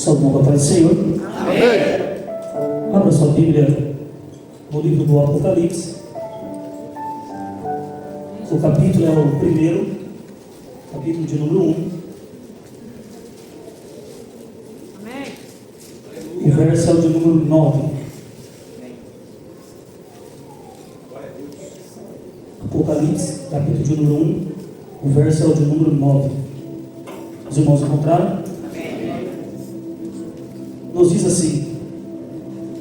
Salve a paz do Senhor. Amém. Abra sua Bíblia no livro do Apocalipse. O capítulo é o primeiro, capítulo de número 1. Amém. O verso é o de número 9. Apocalipse, capítulo de número 1. O verso é o de número 9. Os irmãos encontraram? Nos diz assim: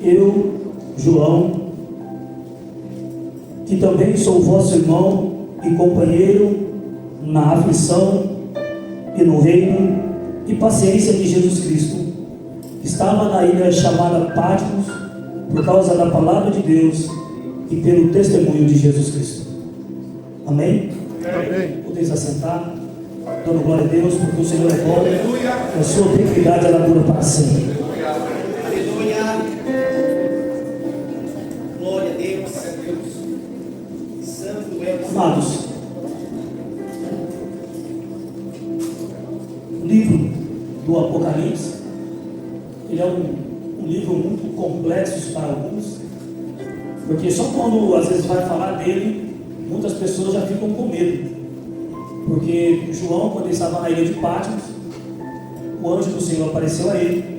eu, João, que também sou vosso irmão e companheiro na aflição e no reino e paciência de Jesus Cristo, estava na ilha chamada Patmos por causa da palavra de Deus e pelo testemunho de Jesus Cristo. Amém? Amém. Podeis assentar, dando glória a Deus, porque o Senhor é bom, Aleluia. a sua benignidade ela dura para sempre. Aleluia. Glória a Deus. Santo é o Amados, o livro do Apocalipse, ele é um livro muito complexo para alguns, porque só quando às vezes vai falar dele, muitas pessoas já ficam com medo, porque João, quando ele estava na ilha de Patmos, o anjo do Senhor apareceu a ele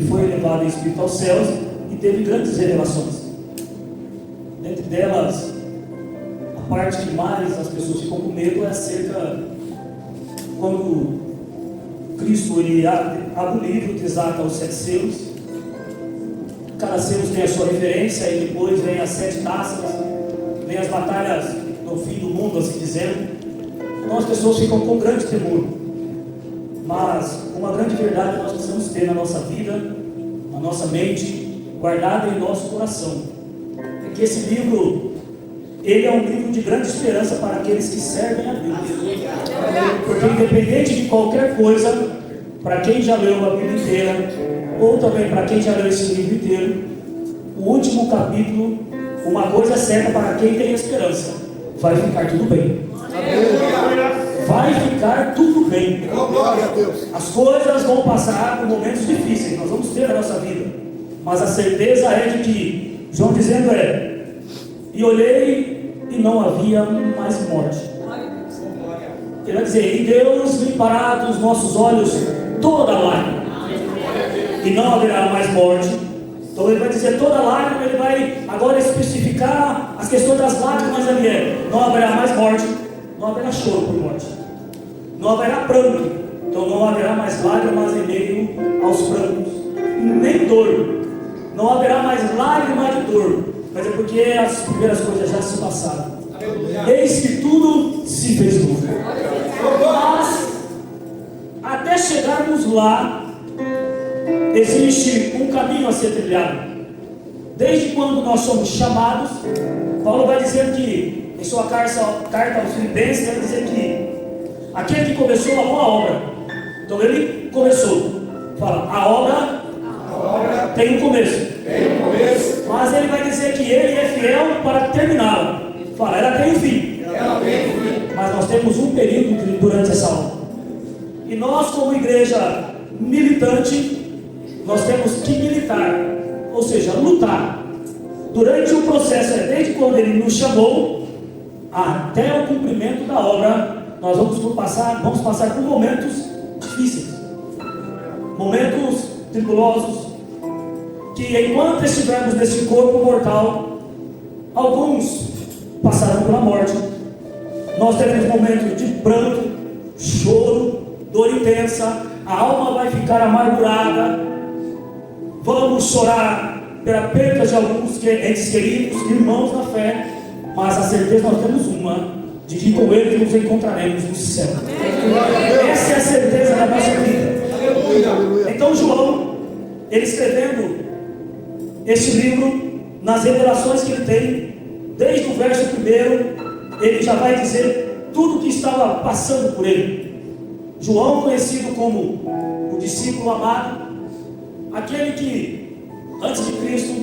foi elevado em espírito aos céus e teve grandes revelações. Dentre delas, a parte que mais as pessoas ficam com medo é acerca quando Cristo ele abre o livro, desata os 7 selos. Cada selo tem a sua referência e depois vem as 7 taças, vem as batalhas no fim do mundo, assim dizendo. Então as pessoas ficam com grande temor. Mas uma grande verdade nós precisamos ter na nossa vida, na nossa mente, guardada em nosso coração, é que esse livro, ele é um livro de grande esperança para aqueles que servem a Deus. Porque independente de qualquer coisa, para quem já leu a Bíblia inteira, ou também para quem já leu esse livro inteiro, o último capítulo, uma coisa é certa para quem tem esperança: vai ficar tudo bem. Vai ficar tudo bem. Glória a Deus. As coisas vão passar por momentos difíceis, nós vamos ter na nossa vida, mas a certeza é de que, João dizendo e olhei e não havia mais morte. Ele vai dizer, e Deus limpará dos nossos olhos toda lágrima, e não haverá mais morte. Então ele vai dizer toda lágrima, ele vai agora especificar as questões das lágrimas ali. Não haverá mais morte, não haverá choro por morte, não haverá pranto, então não haverá mais lágrimas em meio aos prantos, nem dor, não haverá mais lágrima de dor, mas é porque as primeiras coisas já se passaram. Eis que tudo se fez novo. Mas até chegarmos lá, existe um caminho a ser trilhado. Desde quando nós somos chamados, Paulo vai dizer que em sua carta aos Filipenses, vai dizer que aquele que começou a boa obra, então ele começou, fala, a obra tem um começo, mas ele vai dizer que ele é fiel para terminá-la, fala, ela tem um fim, mas nós temos um período durante essa obra, e nós como igreja militante, nós temos que militar, ou seja, lutar, durante o processo, desde quando ele nos chamou, até o cumprimento da obra, nós vamos passar por momentos difíceis, momentos tribulosos, que enquanto estivermos nesse corpo mortal, alguns passarão pela morte, nós teremos momentos de pranto, choro, dor intensa, a alma vai ficar amargurada, vamos chorar pela perda de alguns entes queridos, irmãos na fé, mas a certeza nós temos uma, de que com Ele nos encontraremos no céu. Essa é a certeza da nossa vida. Então João, ele escrevendo este livro, nas revelações que ele tem, desde o verso 1, ele já vai dizer tudo o que estava passando por ele. João, conhecido como o discípulo amado, aquele que antes de Cristo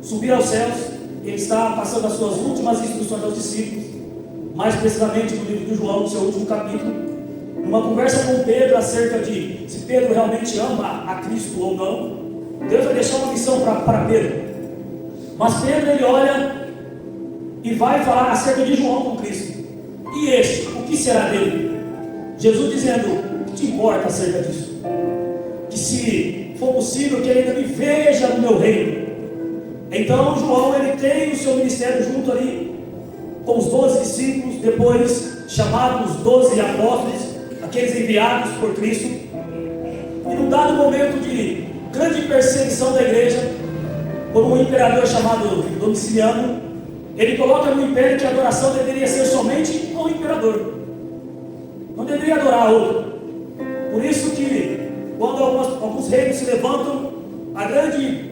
subir aos céus, ele está passando as suas últimas instruções aos discípulos, mais precisamente no livro de João, no seu último capítulo, no numa conversa com Pedro acerca de se Pedro realmente ama a Cristo ou não, Deus vai deixar uma missão para Pedro. Mas Pedro, ele olha e vai falar acerca de João com Cristo. E este, o que será dele? Jesus dizendo: o que te importa acerca disso? Que se for possível que ele ainda me veja no meu reino. Então João, ele tem o seu ministério junto ali com os 12 discípulos, depois chamados os 12 apóstolos, aqueles enviados por Cristo. E num dado momento de grande perseguição da igreja, por um imperador chamado Domiciano, ele coloca no império que a adoração deveria ser somente ao imperador, não deveria adorar a outro. Por isso que quando alguns reinos se levantam, a grande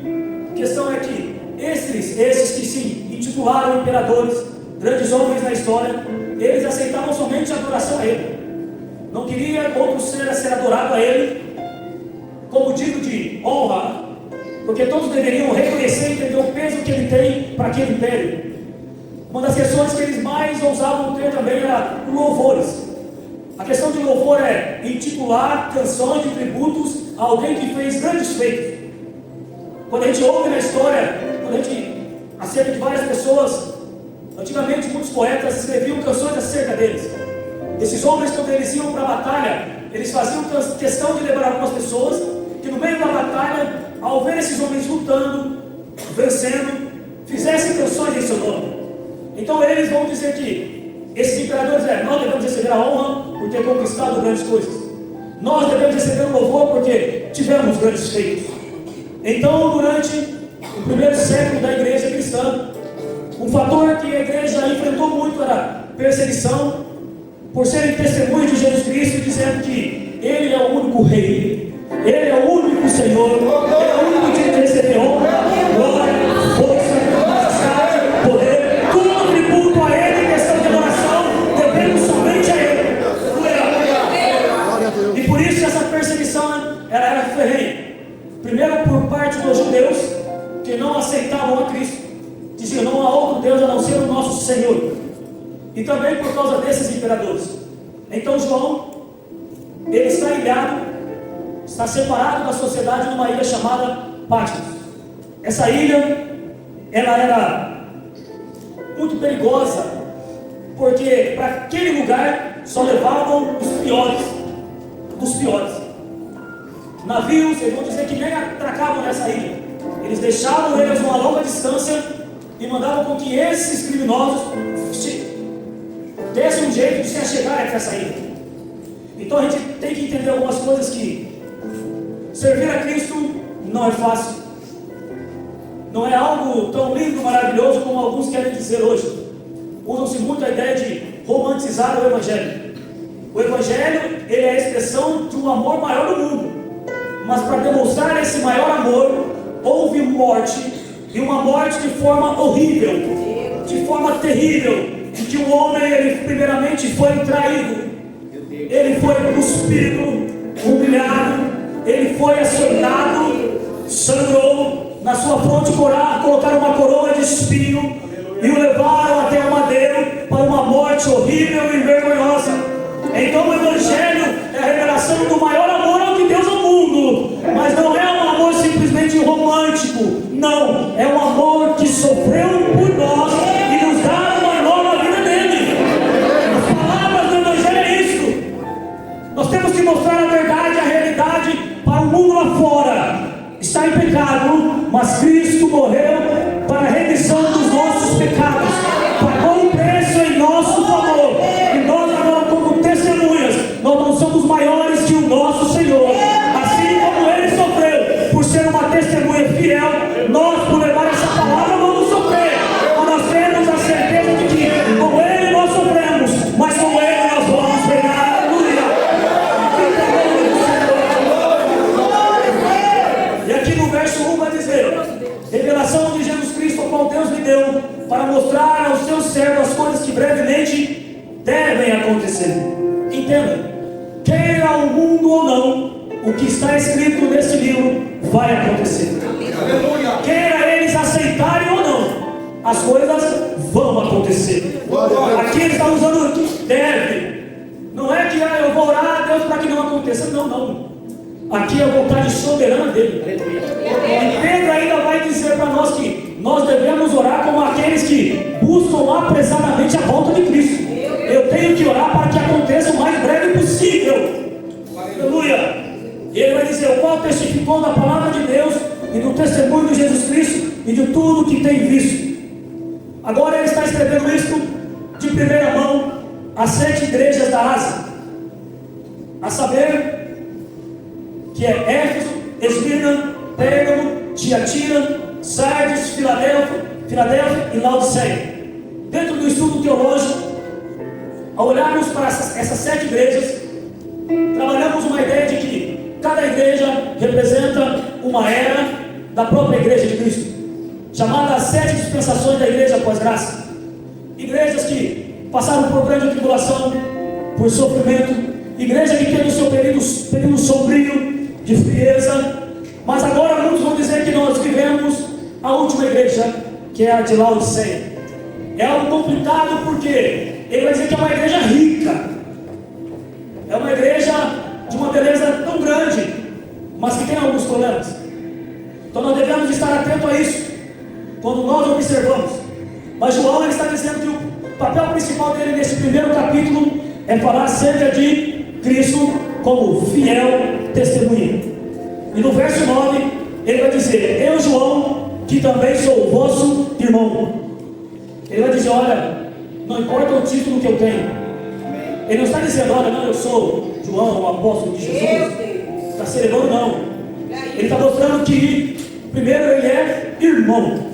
questão é que esses que se intitularam imperadores, grandes homens na história, eles aceitavam somente a adoração a ele, não queria outro ser a ser adorado a ele como digno de honra, porque todos deveriam reconhecer e entender o peso que ele tem para aquele império. Uma das questões que eles mais ousavam ter também era louvores. A questão de louvor é intitular canções de tributos a alguém que fez grandes feitos. Quando a gente ouve na história, acerca de várias pessoas, antigamente muitos poetas escreviam canções acerca deles. Esses homens, quando eles iam para a batalha, eles faziam questão de levar algumas pessoas que no meio da batalha, ao ver esses homens lutando, vencendo, fizessem canções em seu nome. Então eles vão dizer que esses imperadores nós devemos receber a honra por ter conquistado grandes coisas. Nós devemos receber o louvor porque tivemos grandes feitos. Então, durante o primeiro século da igreja cristã, um fator que a igreja enfrentou muito era perseguição, por serem testemunhas de Jesus Cristo, dizendo que Ele é o único Rei, Ele é o único Senhor, Ele é o único que de receber honra, glória, força, majestade, poder, tudo tributo a Ele, em questão de adoração, devemos somente a Ele. E por isso essa perseguição era ferrenha. Primeiro por parte dos judeus, que não aceitavam a Cristo, diziam: não há outro Deus a não ser o nosso Senhor. E também por causa desses imperadores. Então João, ele está ilhado, está separado da sociedade numa ilha chamada Patmos. Essa ilha, ela era muito perigosa, porque para aquele lugar só levavam os piores dos piores. Navios, eles vão dizer que nem atracavam nessa ilha. Eles deixavam eles a uma longa distância e mandavam com que esses criminosos desse um jeito de se achegar até essa ilha. Então a gente tem que entender algumas coisas, que servir a Cristo não é fácil, não é algo tão lindo, maravilhoso como alguns querem dizer hoje. Usam-se muito a ideia de romantizar o Evangelho. O Evangelho, ele é a expressão de um amor maior do mundo, mas para demonstrar esse maior amor, houve morte, e uma morte de forma horrível, de forma terrível, em que o homem, ele primeiramente foi traído, ele foi cuspido, humilhado, ele foi açoitado, sangrou, na sua fronte colocaram uma coroa de espinho e o levaram até o madeiro para uma morte horrível e vergonhosa. Então o Evangelho é a revelação do maior amor de Deus ao mundo, mas não é um amor simplesmente romântico, não, é um amor que sofreu por nós e nos dá uma nova vida dele. As palavras do Evangelho é isso. Nós temos que mostrar a verdade, a realidade para o mundo lá fora. Está em pecado, mas Cristo morreu para a remissão dos nossos pecados, pagou um preço em nosso favor, e nós agora, como testemunhas, nós não somos maiores que o nosso Senhor. Assim como Ele sofreu por ser uma testemunha fiel, nós, por levar essa palavra, vamos sofrer, mas nós temos a certeza de que com Ele nós sofremos, mas com Ele nós vamos reinar. E aqui no verso 1 vai dizer: revelação de Jesus Cristo, a qual Deus lhe deu, para mostrar aos seus servos as coisas que brevemente devem acontecer. Entenda, queira o mundo ou não, o que está escrito nesse livro vai acontecer. Queira eles aceitarem ou não, as coisas vão acontecer. Aqui ele está usando deve. Não é que eu vou orar, Deus, para que não aconteça. Não, não. Aqui é a vontade soberana dele. E Pedro ainda vai dizer para nós que nós devemos orar como aqueles que buscam apressadamente a volta de Cristo. Eu tenho que orar para que aconteça o mais breve possível. Aleluia. E ele vai dizer: o qual testificou da palavra de Deus e do testemunho de Jesus Cristo e de tudo que tem visto. Agora ele está escrevendo isto de primeira mão às 7 igrejas da Ásia, a saber que é Éfeso, Esmirna, Pérgamo, Tiatira, Sardes, Filadélfia e Laodiceia. Dentro do estudo teológico, ao olharmos para essas 7 igrejas, trabalhamos uma ideia de que cada igreja representa uma era da própria igreja de Cristo, chamada as 7 dispensações da igreja pós-graça. Igrejas que passaram por grande tribulação, por sofrimento, igreja que teve o seu período sombrio de frieza, mas agora muitos vão dizer que nós vivemos a última igreja, que é a de Laodiceia. É algo complicado porque ele vai dizer que é uma igreja rica, é uma igreja de uma beleza tão grande, mas que tem alguns problemas. Então nós devemos estar atentos a isso quando nós observamos. Mas João ele está dizendo que o papel principal dele nesse primeiro capítulo é falar acerca de Cristo como fiel testemunha. E no verso 9 ele vai dizer: eu, João, que também sou o vosso irmão. Ele vai dizer: olha, não importa o título que eu tenho. Ele não está dizendo: olha, não, eu sou João, o apóstolo de Jesus. Está celebrando, não. Ele está mostrando que primeiro ele é irmão.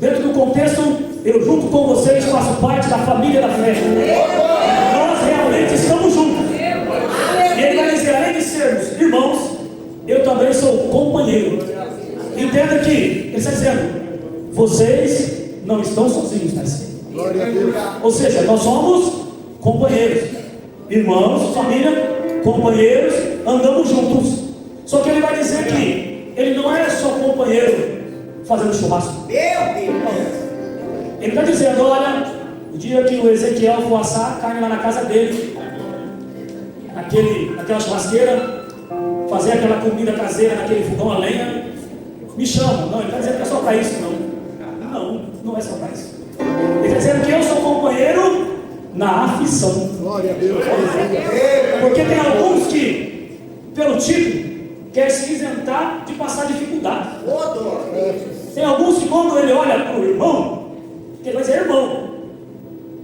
Dentro do contexto, eu junto com vocês faço parte da família da fé. Nós realmente estamos juntos. E ele vai dizer: além de sermos irmãos, eu também sou companheiro. Entenda que ele está dizendo: vocês não estão sozinhos nessa. Glória a Deus. Ou seja, nós somos companheiros, irmãos, família, companheiros, andamos juntos. Só que ele vai dizer que ele não é só companheiro fazendo churrasco. Ele está dizendo: olha, o dia que o Ezequiel for assar a carne lá na casa dele, naquela churrasqueira, fazer aquela comida caseira naquele fogão a lenha, me chama. Não, ele está dizendo que é só para isso, não. Não, não é só para isso. Ele está dizendo que eu sou companheiro na aflição. Glória a Deus. Porque tem alguns que, pelo título, quer se isentar de passar dificuldade. Tem alguns que, quando ele olha para o irmão, ele vai dizer: irmão,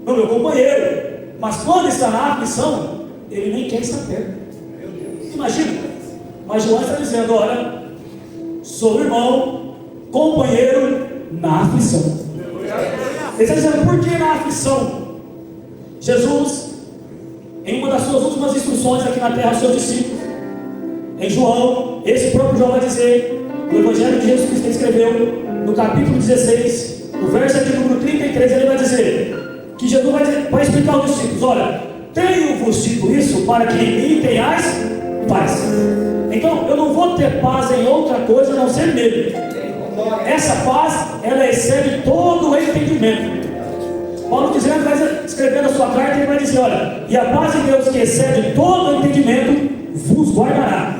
não, meu companheiro. Mas quando está na aflição, ele nem quer estar perto. Imagina. Mas João está dizendo: olha, sou irmão, companheiro na aflição. Ele está dizendo: por que na aflição? Jesus, em uma das suas últimas instruções aqui na terra aos seus discípulos, em João, esse próprio João vai dizer, no Evangelho de Jesus Cristo escreveu, no capítulo 16, no verso aqui número 33, ele vai dizer que Jesus vai explicar aos discípulos: olha, tenho-vos dito isso para que em mim tenhais paz. Então eu não vou ter paz em outra coisa a não ser nele. Essa paz, ela excede todo o entendimento. Paulo dizendo, vai escrever na sua carta, ele vai dizer: olha, e a paz de Deus que excede todo o entendimento vos guardará.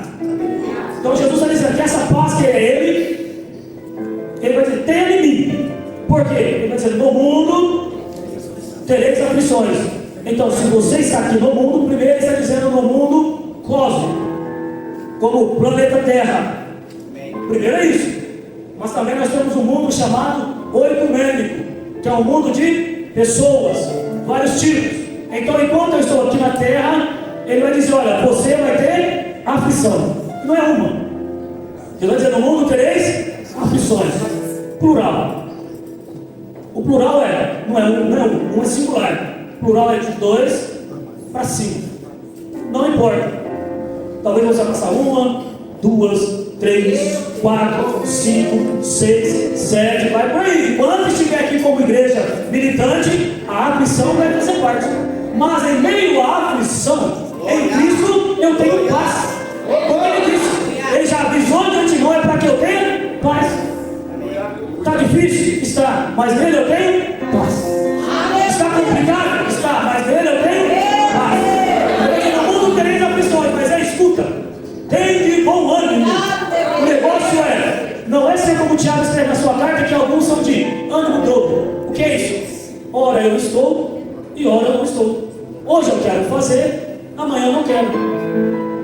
Então Jesus está dizendo que essa paz que é ele vai dizer: tenha em mim. Por quê? Ele vai dizer: no mundo tereis aflições. Então, se você está aqui no mundo, primeiro ele está dizendo no mundo cósmico, como o planeta Terra. Primeiro é isso. Mas também nós temos um mundo chamado o ecumênico, que é um mundo de pessoas, vários tipos. Então, enquanto eu estou aqui na terra, ele vai dizer: olha, você vai ter aflição. Não é uma. Ele vai dizer: no mundo tereis aflições. Plural. O plural não é um é singular. O plural é de 2 para 5. Não importa. Talvez você passar 1, 2, 3, 4, 5, 6, 7, vai por aí. Quando estiver aqui como igreja militante, a aflição vai fazer parte. Mas em meio à aflição, em Cristo eu tenho paz. Como ele disse, ele já avisou de antemão, é para que eu tenha paz. Está difícil? Está. Mas nele eu tenho paz. Está complicado? Está. Mas nele eu tenho paz. Porque no mundo tereis Tiago escreve na sua carta que alguns são de ânimo dobro. O que é isso? Ora eu estou e ora eu não estou. Hoje eu quero fazer, amanhã eu não quero.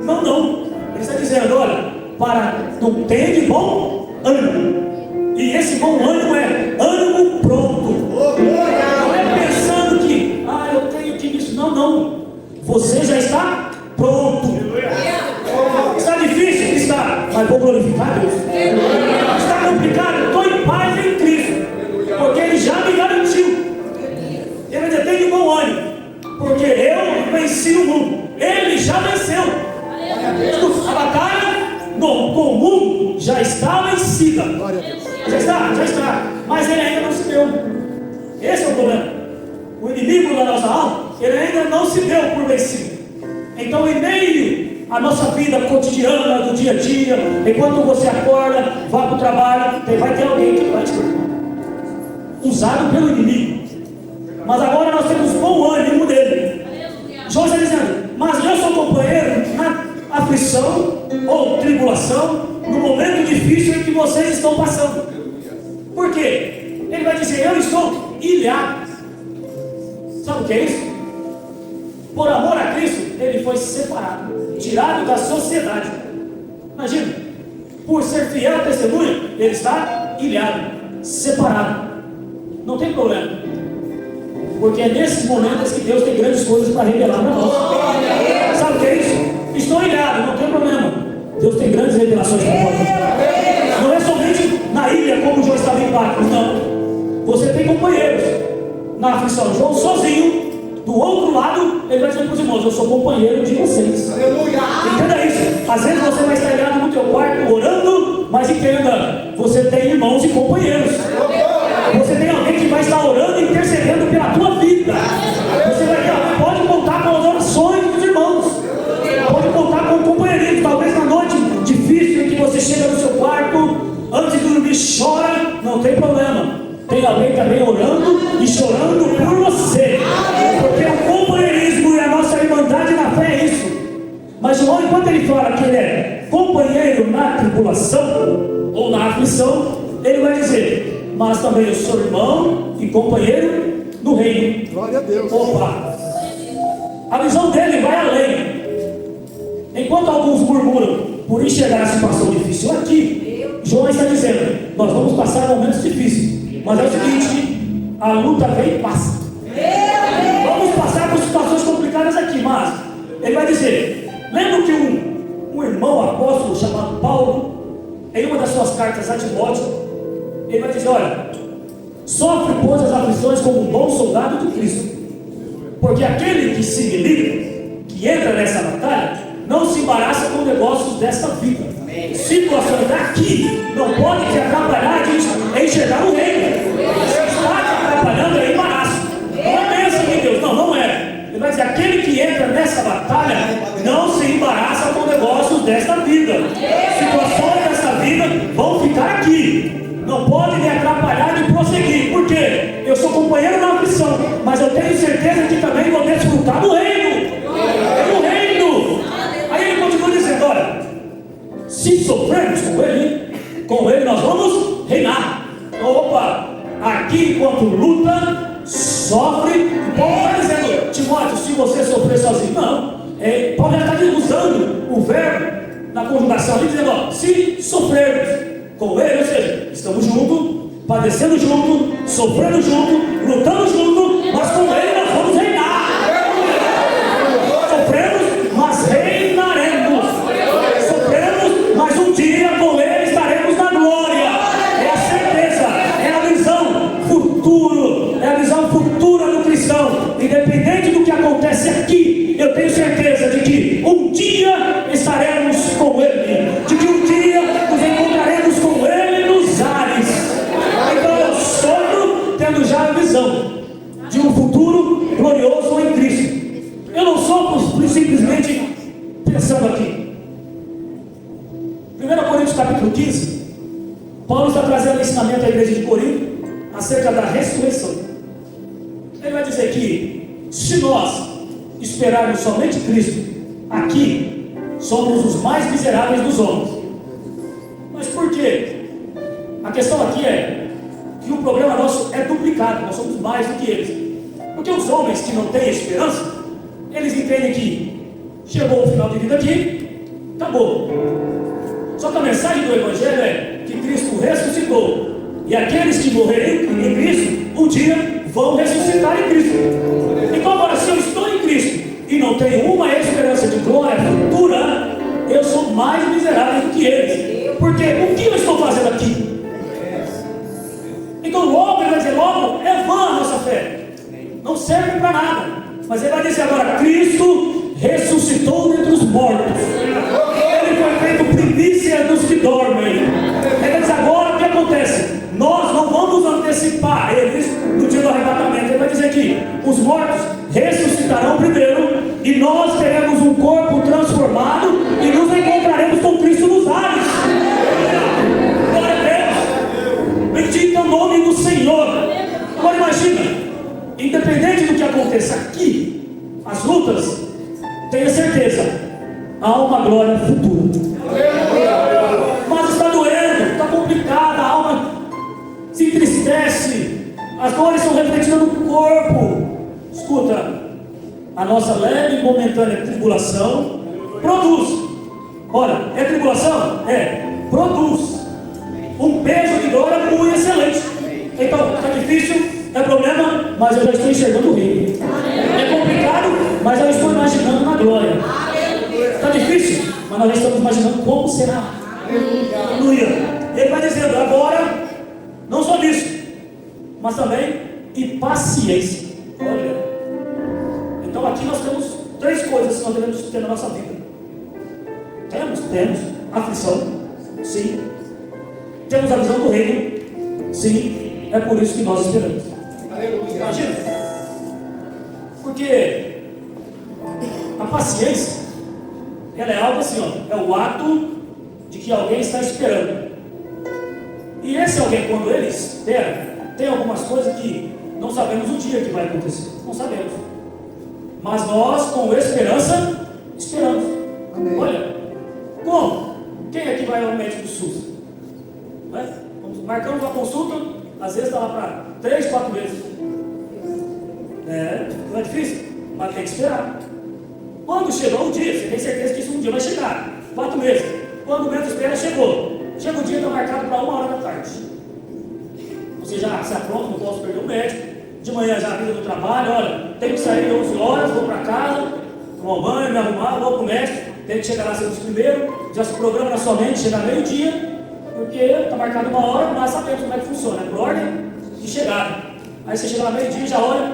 Não. Ele está dizendo, olha, não tem de bom ânimo. E esse bom ânimo é ânimo pronto. Não é pensando que, eu tenho que isso. Não. Você já está pronto. Está difícil? Está. Mas vou glorificar Deus. Está complicado? Estou em paz em Cristo. Porque Ele já me garantiu. Ele ainda tem de bom ânimo. Porque eu venci o mundo. Ele já venceu. A batalha com o mundo já está vencida. Já está. Mas ele ainda não se deu. Esse é o problema. O inimigo da nossa alma, ele ainda não se deu por vencido. Então, em meio à nossa vida cotidiana, do dia a dia, enquanto você acorda, vai para o trabalho, vai ter alguém que vai te usado pelo inimigo. Mas agora nós temos bom ânimo dele. João está dizendo, mas eu sou companheiro na aflição ou tribulação, no momento difícil em que vocês estão passando. Por quê? Ele vai dizer, eu estou ilhado. Sabe o que é isso? Por amor a Cristo, ele foi separado, tirado da sociedade. Imagina, por ser fiel testemunha, ele está ilhado, separado. Não tem problema, porque é nesses momentos que Deus tem grandes coisas para revelar para nós. Sabe o que é isso? Estou ilhado, não tem problema. Deus tem grandes revelações para nós. Não é somente na ilha, como João estava em Patmos, não. Você tem companheiros na aflição. João sozinho, do outro lado, ele vai dizer para os irmãos, eu sou companheiro de vocês. Aleluia! Entenda isso. Às vezes você vai estar ilhado no teu quarto orando, mas entenda, você tem irmãos e companheiros. Você tem alguém que vai estar orando e intercedendo pela tua vida. Você vai ter alguém, pode contar com as orações dos irmãos. Pode contar com o companheirismo. Talvez na noite difícil em que você chega no seu quarto, antes de dormir chora, não tem problema. Tem alguém também orando e chorando por você. Porque o companheirismo e a nossa irmandade na fé é isso. Mas João, enquanto ele fala que ele é companheiro na tribulação ou na aflição, ele vai dizer, mas também eu sou irmão e companheiro no reino. Glória a Deus. Opa! A visão dele vai além. Enquanto alguns murmuram por enxergar a situação difícil aqui, João está dizendo, nós vamos passar momentos difíceis. Mas é o seguinte, a luta vem e passa. Vamos passar por situações complicadas aqui, mas ele vai dizer, lembra que um irmão apóstolo chamado Paulo, em uma das suas cartas a Timóteo, ele vai dizer, olha, sofre pois as aflições como um bom soldado de Cristo, porque aquele que se milita, que entra nessa batalha, não se embaraça com negócios desta vida. Situações daqui não podem te atrapalhar de enxergar o reino. Você está te atrapalhando, é embaraço. Não é bênção de Deus, não é. Ele vai dizer, aquele que entra nessa batalha não se embaraça com negócios desta vida. Situações desta vida vão ficar aqui. Não pode me atrapalhar de prosseguir. Por quê? Eu sou companheiro na aflição, mas eu tenho certeza que também vou desfrutar do reino. É do reino. Aí ele continua dizendo, olha, se sofrermos com ele nós vamos reinar. Opa, aqui enquanto luta, sofre. O Paulo está dizendo, Timóteo, se você sofrer sozinho, não. Paulo já está usando o verbo na conjugação ali, dizendo, ó, se sofrermos com ele, ou seja, estamos juntos, padecendo juntos, sofrendo juntos, lutando juntos, mas com ele nós vamos reinar. Sofremos, mas reinaremos. Sofremos, mas um dia com ele estaremos na glória. É a certeza, é a visão futuro, é a visão futura do cristão. Independente do que acontece aqui, eu tenho certeza de que um dia estaremos com ele, de que um dia nos encontraremos com ele nos ares. Então eu sonho tendo já a visão de um futuro glorioso em Cristo. Eu não sou simplesmente pensando aqui. 1 Coríntios capítulo 15, Paulo está trazendo ensinamento à igreja de Corinto acerca da ressurreição. Ele vai dizer que se nós esperarmos somente Cristo aqui, somos os mais miseráveis dos homens. Mas por quê? A questão aqui é que o problema nosso é duplicado, nós somos mais do que eles. Porque os homens que não têm esperança, eles entendem que chegou o final de vida aqui, acabou. Só que a mensagem do Evangelho é que Cristo ressuscitou. E aqueles que morrerem em Cristo, um dia vão ressuscitar em Cristo. Então agora, se eu estou em Cristo e não tenho uma esperança de glória futura, eu sou mais miserável do que eles. Porque o que eu estou fazendo aqui? Então logo ele vai dizer, logo é vã a nossa fé, não serve para nada. Mas ele vai dizer agora, Cristo ressuscitou dentre os mortos, ele foi feito primícia dos que dormem. Ele diz agora o que acontece? Nós não vamos antecipar eles no dia do arrebatamento. Ele vai dizer que os mortos ressuscitarão primeiro e nós teremos um corpo transformado e nos encontraremos com Cristo nos ares. Glória a Deus, bendito é o nome do Senhor. Agora imagina, independente do que aconteça aqui, as lutas, tenha certeza, há uma glória futura. Mas está doendo, está complicada, a alma se entristece, as dores são refletidas no corpo. Escuta, a nossa leve e momentânea tribulação produz. Olha, é tribulação? É, produz um peso de glória muito excelente. Então, está difícil, é problema, mas eu já estou enxergando o reino. É complicado, mas eu estou imaginando uma glória. Está difícil, mas nós estamos imaginando como será. Aleluia. Ele vai dizendo agora, não só isso, mas também e paciência. Olha, então aqui nós temos três coisas que nós devemos ter na nossa vida. Temos aflição, sim. Temos a visão do reino, sim. É por isso que nós esperamos. Imagina, porque a paciência, ela é algo assim, ó, é o ato de que alguém está esperando. E esse alguém, quando ele espera, tem algumas coisas que não sabemos o dia que vai acontecer. Não sabemos. Mas nós, com esperança, esperamos. Amém. Olha, como? Quem é que vai ao médico do SUS? Marcamos uma consulta, às vezes está lá para 3, 4 meses. Não é difícil, mas tem que esperar. Quando chegou o dia, você tem certeza que isso um dia vai chegar. 4 meses. Quando menos espera, chegou. Chega o dia, está marcado para 1h da tarde. Você já se apronta, não posso perder o médico. De manhã já a vida do trabalho, olha, tenho que sair 11 horas, vou para casa, tomar banho, me arrumar, vou para o médico, tenho que chegar lá cedo primeiro, já se programa na sua mente, chegar meio-dia, porque está marcado 1 hora, mas sabemos como é que funciona, é por ordem de chegada. Aí você chega lá meio-dia e já olha,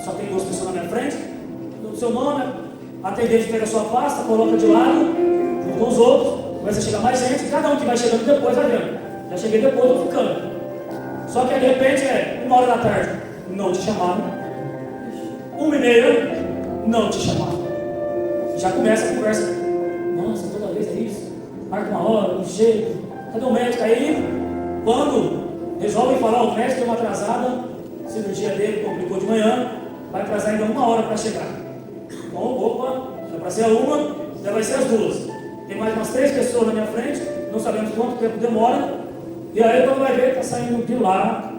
só tem 2 pessoas na minha frente, o seu nome, a atendente pega a sua pasta, coloca de lado, junto com os outros, começa a chegar mais gente, cada um que vai chegando depois vai vendo. Já cheguei depois, estou ficando. Só que de repente é 1h da tarde, não te chamaram. 1h30, não te chamaram. Já começa a conversa. Nossa, toda vez é isso. Marca 1 hora, não chega. Cadê o médico aí? Quando resolvem falar, o médico deu uma atrasada, a cirurgia dele complicou de manhã, vai atrasar ainda 1 hora para chegar. Bom, opa, já para ser a 1, já vai ser as 2. Tem mais umas 3 pessoas na minha frente, não sabemos quanto tempo demora. E aí quando vai ver, está saindo de lá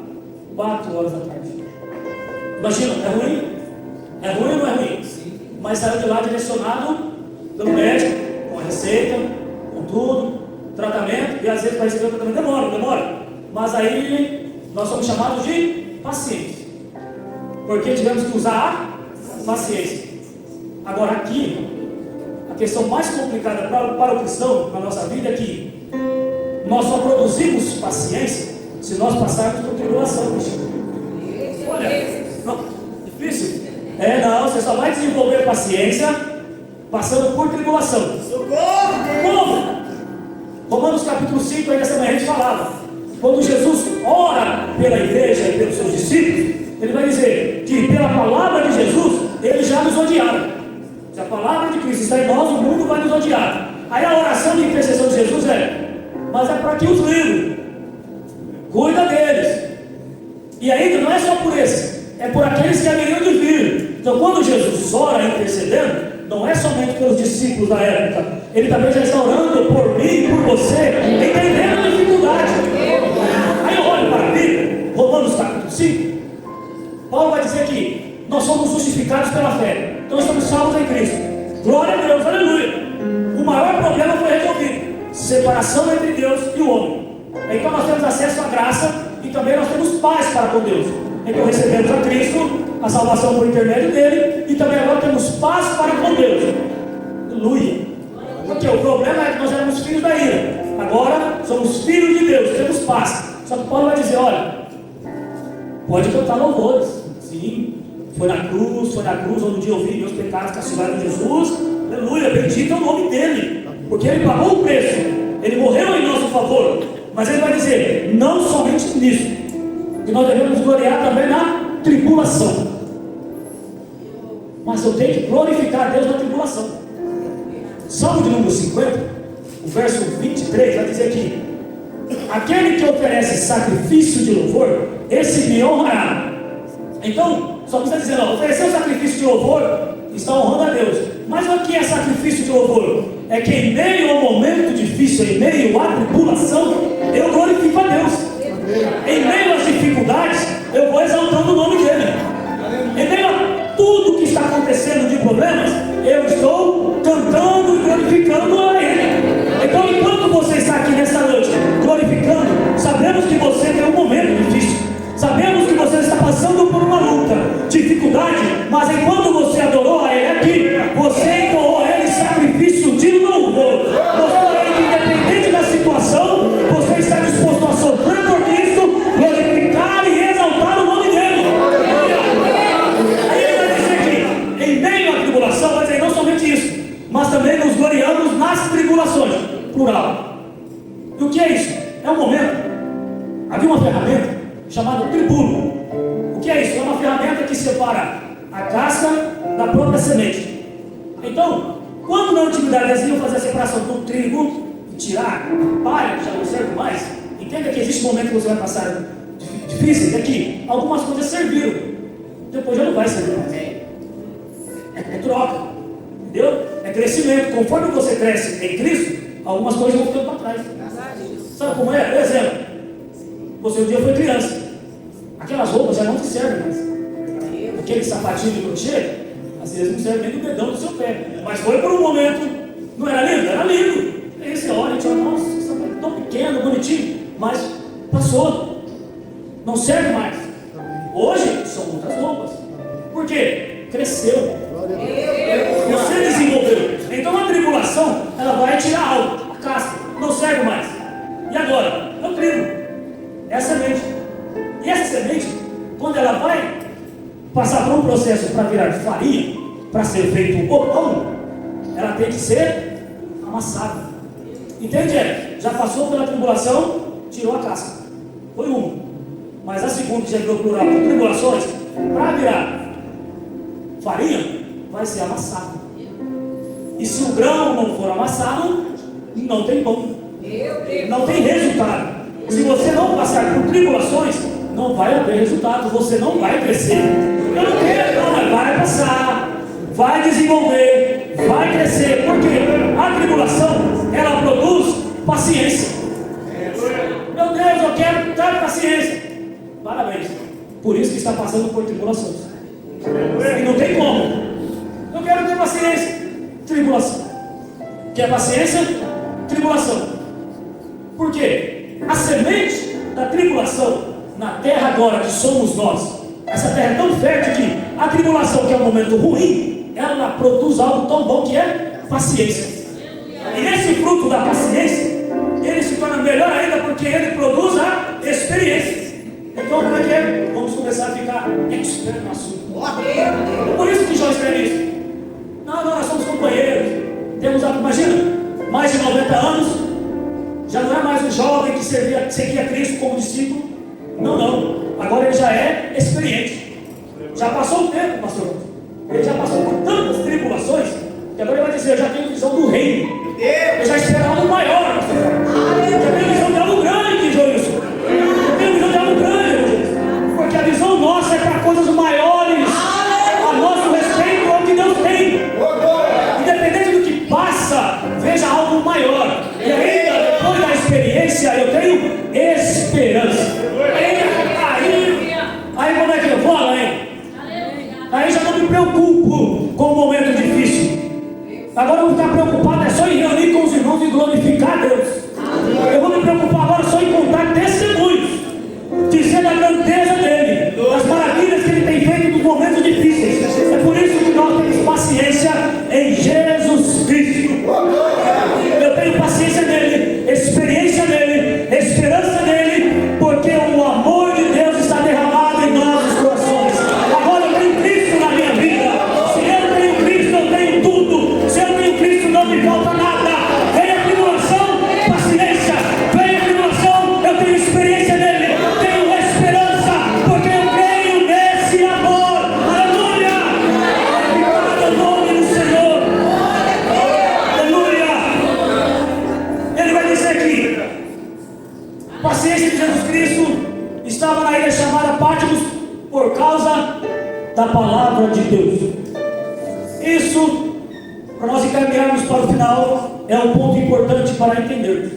4 horas da tarde. Imagina, é ruim? É ruim ou não é ruim? Sim. Mas saiu de lá direcionado pelo médico, com a receita, com tudo, tratamento, e às vezes para receber o tratamento demora. Mas aí nós somos chamados de pacientes, porque tivemos que usar a paciência. Agora aqui, a questão mais complicada para o cristão na nossa vida é que nós só produzimos paciência se nós passarmos por tribulação. Olha, não, difícil. Não, você só vai desenvolver paciência passando por tribulação. Como? Romanos capítulo 5, aí nessa manhã a gente falava. Quando Jesus ora pela igreja e pelos seus discípulos, ele vai dizer que pela palavra de Jesus, eles já nos odiaram. Se a palavra de Cristo está em nós, o mundo vai nos odiar. Aí a oração de intercessão de Jesus mas é para que os livre, cuida deles. E ainda não é só por esses, é por aqueles que haveriam de vir. Então quando Jesus ora intercedendo, não é somente pelos discípulos da época, ele também já está orando por mim e por você, entendendo a dificuldade. Romanos capítulo 5, Paulo vai dizer que nós somos justificados pela fé. Então estamos salvos em Cristo. Glória a Deus, aleluia. O maior problema foi resolvido: separação entre Deus e o homem. Então nós temos acesso à graça e também nós temos paz para com Deus. Então recebemos a Cristo, a salvação por intermédio dele, e também agora temos paz para com Deus. Aleluia. Porque o problema é que nós éramos filhos da ira. Agora somos filhos de Deus, temos paz. Só que Paulo vai dizer: olha, pode cantar louvores. Sim, foi na cruz onde um dia eu vi meus pecados castigados em Jesus. Aleluia, bendito é o nome dele, porque ele pagou o preço, ele morreu em nosso favor. Mas ele vai dizer, não somente nisso, que nós devemos gloriar também na tribulação. Mas eu tenho que glorificar a Deus na tribulação. Salmo de número 50, o verso 23, vai dizer que aquele que oferece sacrifício de louvor, esse me honrará. Então, só que está dizendo, ó, oferecer o sacrifício de louvor está honrando a Deus. Mas o que é sacrifício de louvor? É que em meio ao momento difícil, em meio à tribulação, eu glorifico a Deus. Em meio às dificuldades, eu vou exaltando o nome dele. Em meio a tudo que está acontecendo de problemas, eu estou cantando e glorificando a ele. Então, enquanto você está aqui nessa noite glorificando, sabemos que você tem um momento difícil, sabemos que você está passando por uma luta, dificuldade, mas enquanto você adorou a ele aqui, você entoou a ele sacrifício de louvor. Mostrou a ele que, independente da situação, você está disposto a sofrer por Cristo, glorificar e exaltar o nome dele. Aí ele vai dizer que em meio à tribulação, vai dizer não somente isso, mas também nos gloriamos nas tribulações, plural. E o que é isso? É um momento. Havia uma ferramenta chamada tribulo. O que é isso? É uma ferramenta que separa a casca da própria semente. Então, quando na antiguidade eles iam fazer a separação do trigo e tirar a palha, que já não serve mais, entenda que existe um momento que você vai passar difícil, é que algumas coisas serviram, depois já não vai servir mais. É troca, entendeu? É crescimento. Conforme você cresce em Cristo, algumas coisas vão ficando para trás. Sabe como é? Por exemplo, você um dia foi criança, aquelas roupas já não te servem mais. Aquele sapatinho de crochê, às vezes não serve nem do dedão do seu pé, mas foi por um momento. Não era lindo? Era lindo. Aí você olha e diz, nossa, esse sapato é tão pequeno, bonitinho, mas passou, não serve mais. Hoje são outras roupas. Por quê? Cresceu, você desenvolveu. Então a tribulação, ela vai tirar algo, a casca, não serve mais. E agora? É o trigo, é a semente. E essa semente, quando ela vai passar por um processo para virar farinha, para ser feito o pão, ela tem que ser amassada. Entende? Já passou pela tribulação, tirou a casca. Foi uma. Mas a segunda, que já virou plural por tribulações, para virar farinha, vai ser amassada. E se o grão não for amassado, não tem pão. Não tem resultado. Se você não passar por tribulações, não vai haver resultado, você não vai crescer. Eu não quero, não, mas vai passar, vai desenvolver, vai crescer, porque a tribulação, ela produz paciência. Meu Deus, eu quero ter paciência. Parabéns, por isso que está passando por tribulações. E não tem como. Eu quero ter paciência, tribulação. Quer paciência? Tribulação. Por quê? A semente da tribulação na terra agora que somos nós, essa terra é tão fértil que a tribulação, que é um momento ruim, ela produz algo tão bom que é paciência. E esse fruto da paciência, ele se torna melhor ainda porque ele produz a experiência. Então como é que é? Vamos começar a ficar expert no assunto. Por isso que Jó escreve isso. Não, nós somos companheiros. Temos, imagina, mais de 90 anos, já não é mais um jovem que seguia Cristo como discípulo. Não. Agora ele já é experiente. Já passou o tempo, pastor. Ele já passou por tantas tribulações que agora ele vai dizer, eu já tenho visão do reino. Eu já espero algo maior, pastor. Eu já tenho visão de algo grande, Joilson. Eu tenho visão de algo grande, porque a visão nossa é para coisas maiores. A nosso respeito é o que Deus tem. Independente do que passa, veja algo maior. E ainda depois da experiência eu tenho esperança. Ainda Agora eu vou ficar preocupado é só em reunir com os irmãos e glorificar a Deus. Eu vou me preocupar agora só em contar testemunhos, dizer da grandeza dele, das maravilhas que ele tem feito nos momentos difíceis. É por isso que nós temos paciência em Jesus Cristo. Eu tenho paciência nele, experiência nele, esperança nele, porque o amor de Deus está derramado em nossos corações. Agora eu tenho Cristo na minha vida. Se eu tenho Cristo, eu tenho tudo. Se eu tenho Cristo, não me falta nada. Vem a tribulação, paciência. Vem a tribulação, eu tenho experiência nele. Tenho esperança, porque eu creio nesse amor. Aleluia! Glória ao nome do Senhor. Aleluia! Ele vai dizer aqui: a paciência de Jesus Cristo estava na ilha chamada Patmos por causa da palavra de Deus. Isso, para nós encaminharmos para o final, é um ponto importante para entendermos.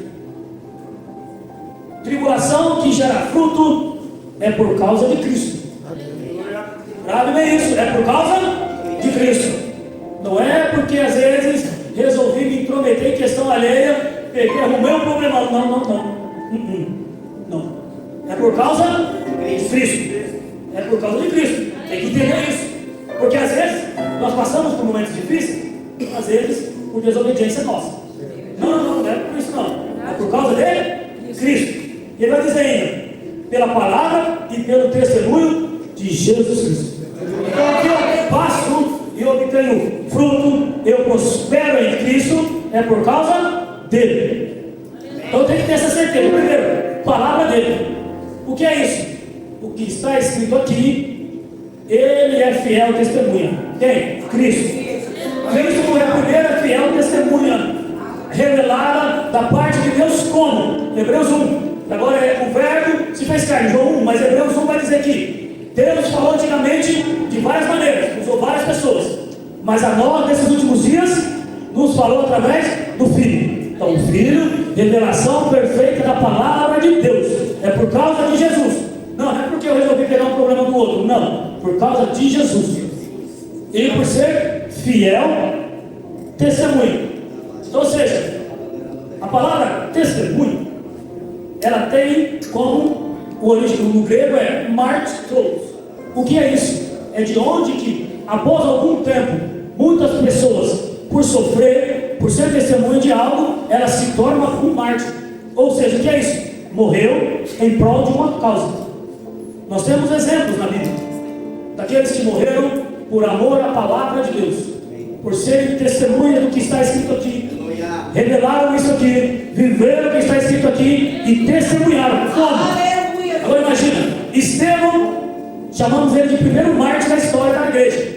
Tribulação que gera fruto é por causa de Cristo. Grave bem isso, é por causa de Cristo. Não é porque às vezes resolvi me intrometer em questão alheia, peguei, arrumei um problema. Não. É por causa de Cristo. É por causa de Cristo. Tem que entender isso. Porque às vezes nós passamos por momentos difíceis, às vezes por desobediência nossa. Não é por isso não. É por causa de Cristo. E ele vai dizer ainda: pela palavra e pelo testemunho de Jesus Cristo. Então, que eu passo e obtenho fruto, eu prospero em Cristo, é por causa dele. Então eu tenho que ter essa certeza. Primeiro, palavra dele. O que é isso? O que está escrito aqui, ele é fiel testemunha. Quem? Cristo. Cristo é a primeira fiel testemunha revelada da parte de Deus como? Hebreus 1. Agora o verbo se fez carne, João 1, mas Hebreus 1 vai dizer que Deus falou antigamente de várias maneiras, usou várias pessoas, mas a nós, nesses últimos dias, nos falou através do Filho. Então o Filho, revelação perfeita da palavra de Deus. É por causa de Jesus. Não é porque eu resolvi pegar um problema do outro, não, por causa de Jesus. E por ser fiel testemunho. Então, ou seja, a palavra testemunho, ela tem como o origem no grego é martyros. O que é isso? É de onde que, após algum tempo, muitas pessoas, por sofrer, por ser testemunha de algo, ela se torna um mártir. Ou seja, o que é isso? Morreu em prol de uma causa. Nós temos exemplos na Bíblia daqueles que morreram por amor à palavra de Deus, por serem testemunhas do que está escrito aqui, revelaram isso aqui, viveram o que está escrito aqui e testemunharam. Como? Agora imagina, Estevão, chamamos ele de primeiro mártir da história da igreja.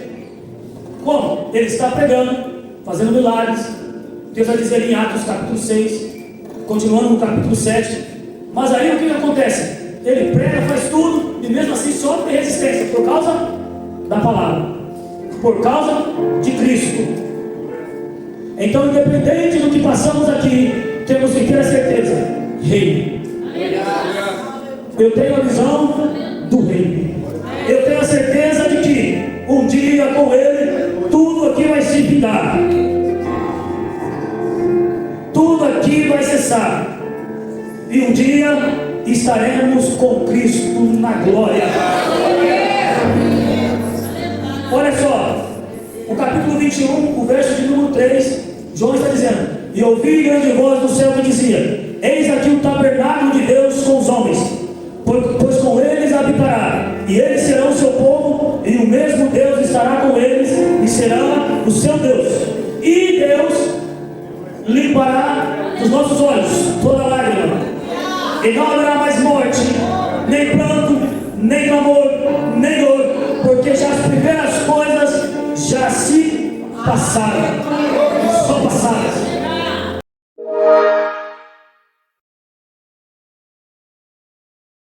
Como? Ele está pregando, fazendo milagres. Deus vai dizer em Atos capítulo 6, continuando no capítulo 7. Mas aí o que acontece? Ele prega, faz tudo e mesmo assim sofre resistência por causa da palavra, por causa de Cristo. Então, independente do que passamos aqui, temos que ter a certeza: reino. Eu tenho a visão do reino. Eu tenho a certeza de que um dia com ele tudo aqui vai se findar, tudo aqui vai cessar, e um dia estaremos com Cristo na glória. Olha só, o capítulo 21, o verso de número 3, João está dizendo: e ouvi grande voz do céu que dizia: eis aqui o tabernáculo de Deus com os homens, pois com eles habitará, e eles serão o seu povo, e o mesmo Deus estará com eles, e será o seu Deus. E Deus limpará dos nossos olhos toda lágrima, e não haverá mais morte, nem pranto, nem clamor, nem dor, porque já as primeiras coisas já se passaram.